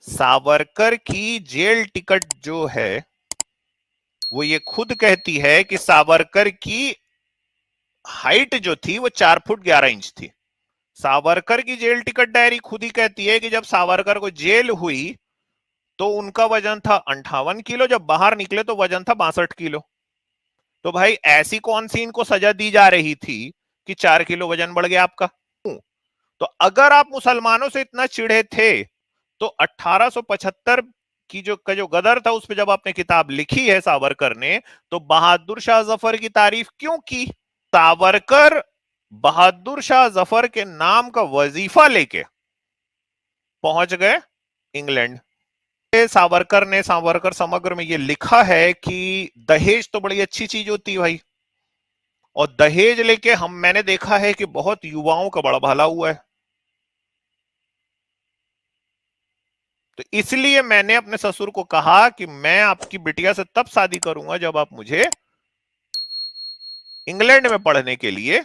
सावरकर की jail ticket जो है वो ये खुद कहती है कि सावरकर की हाइट जो थी वो 4 फुट 11 इंच थी। सावरकर की जेल टिकट डायरी खुद ही कहती है कि जब सावरकर को जेल हुई तो उनका वजन था 58 किलो, जब बाहर निकले तो वजन था 62 किलो। तो भाई ऐसी कौन सी इनको सजा दी जा रही थी कि 4 किलो वजन बढ़ गया आपका? तो अगर आप मुसलमानों से इतना चिढ़े थे तो 1875 की जो गदर था उस पर जब आपने किताब लिखी है सावरकर ने, तो बहादुर शाह जफर की तारीफ क्यों की? सावरकर बहादुर शाह जफर के नाम का वजीफा लेके पहुंच गए इंग्लैंड। सावरकर समग्र में ये लिखा है कि दहेज तो बड़ी अच्छी चीज होती है भाई, और दहेज लेके मैंने देखा है कि बहुत युवाओं का बड़ा भला हुआ है। तो इसलिए मैंने अपने ससुर को कहा कि मैं आपकी बिटिया से तब शादी करूंगा जब आप मुझे इंग्लैंड में पढ़ने के लिए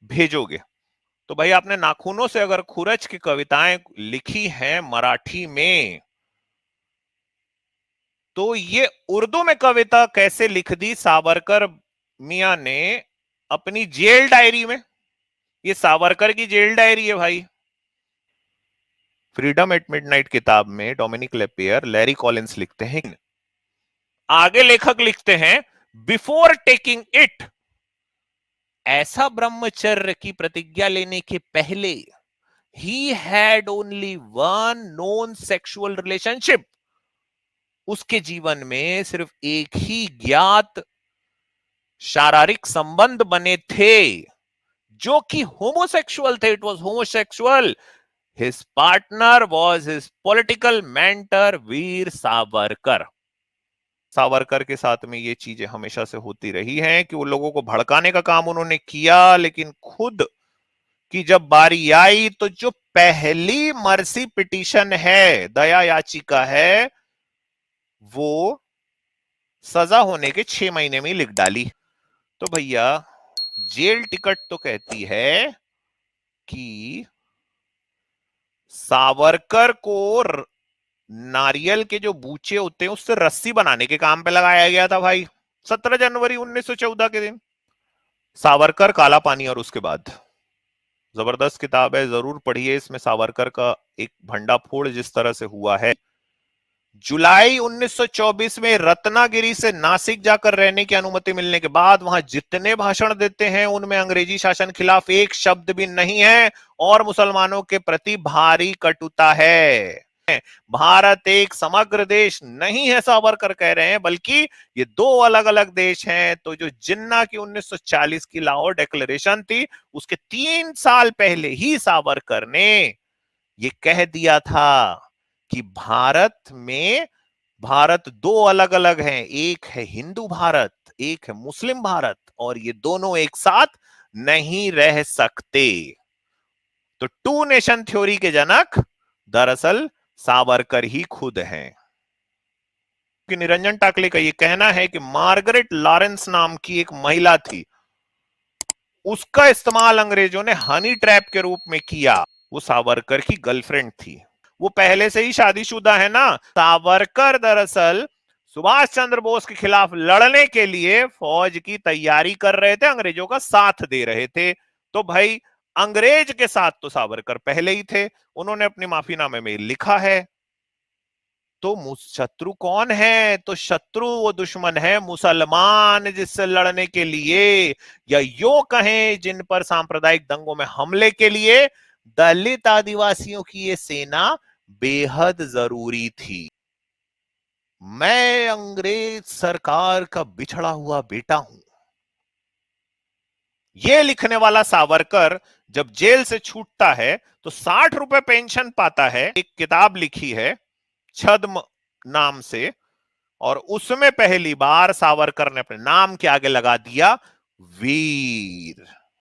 भेजोगे। तो भाई आपने नाखूनों से अगर खुरच की कविताएं लिखी हैं मराठी में, तो ये उर्दू में कविता कैसे लिख दी सावरकर मियां ने अपनी जेल डायरी में? ये सावरकर की जेल डायरी है भाई। फ्रीडम एट मिडनाइट किताब में डोमिनिक लेपियर, लैरी कॉलिंस लिखते हैं, आगे लेखक लिखते हैं, बिफोर टेकिंग इट, ऐसा ब्रह्मचर्य की प्रतिज्ञा लेने के पहले, he had only one known sexual relationship, उसके जीवन में सिर्फ एक ही ज्ञात शारीरिक संबंध बने थे जो कि होमोसेक्सुअल थे। It was homosexual. His partner was his political mentor Veer Savarkar. Savarkar के साथ में ये चीजें हमेशा से होती रही हैं कि वो लोगों को भड़काने का काम उन्होंने किया, लेकिन खुद की जब बारी आई तो जो पहली मर्सी पिटीशन है, दया याचिका है, वो सजा होने के 6 महीने में ही लिख डाली। तो भैया जेल टिकट तो कहती है कि सावरकर को नारियल के जो बूचे होते हैं उससे रस्सी बनाने के काम पे लगाया गया था भाई, 17 जनवरी 1914 के दिन। सावरकर काला पानी और उसके बाद, जबरदस्त किताब है, जरूर पढ़िए। इसमें सावरकर का एक भंडाफोड़ जिस तरह से हुआ है। जुलाई 1924 में रत्नागिरी से नासिक जाकर रहने की अनुमति मिलने के बाद वहां जितने भाषण देते हैं उनमें अंग्रेजी शासन खिलाफ एक शब्द भी नहीं है और मुसलमानों के प्रति भारी कटुता है। भारत एक समग्र देश नहीं है सावरकर कह रहे हैं, बल्कि ये दो अलग अलग देश हैं। तो जो जिन्ना की 1940 की लाहौर डिक्लेरेशन थी उसके 3 साल पहले ही सावरकर ने ये कह दिया था कि भारत दो अलग अलग हैं, एक है हिंदू भारत, एक है मुस्लिम भारत, और ये दोनों एक साथ नहीं रह सकते। तो टू नेशन थ्योरी के जनक दरअसल सावरकर ही खुद हैं। कि निरंजन टाकले का ये कहना है कि मार्गरेट लॉरेंस नाम की एक महिला थी, उसका इस्तेमाल अंग्रेजों ने हनी ट्रैप के रूप में किया। वो सावरकर की गर्लफ्रेंड थी, वो पहले से ही शादीशुदा है ना। सावरकर दरअसल सुभाष चंद्र बोस के खिलाफ लड़ने के लिए फौज की तैयारी कर रहे थे, अंग्रेजों का साथ दे रहे थे। तो भाई अंग्रेज के साथ तो सावरकर पहले ही थे, उन्होंने अपने माफीनामे में लिखा है। तो शत्रु कौन है? तो शत्रु वो दुश्मन है मुसलमान जिससे लड़ने के लिए, या यो कहें जिन पर सांप्रदायिक दंगों में हमले के लिए दलित आदिवासियों की ये सेना बेहद जरूरी थी। मैं अंग्रेज सरकार का बिछड़ा हुआ बेटा हूं। ये लिखने वाला सावरकर जब जेल से छूटता है तो 60 रुपए पेंशन पाता है। एक किताब लिखी है छद्म नाम से, और उसमें पहली बार सावरकर ने अपने नाम के आगे लगा दिया वीर।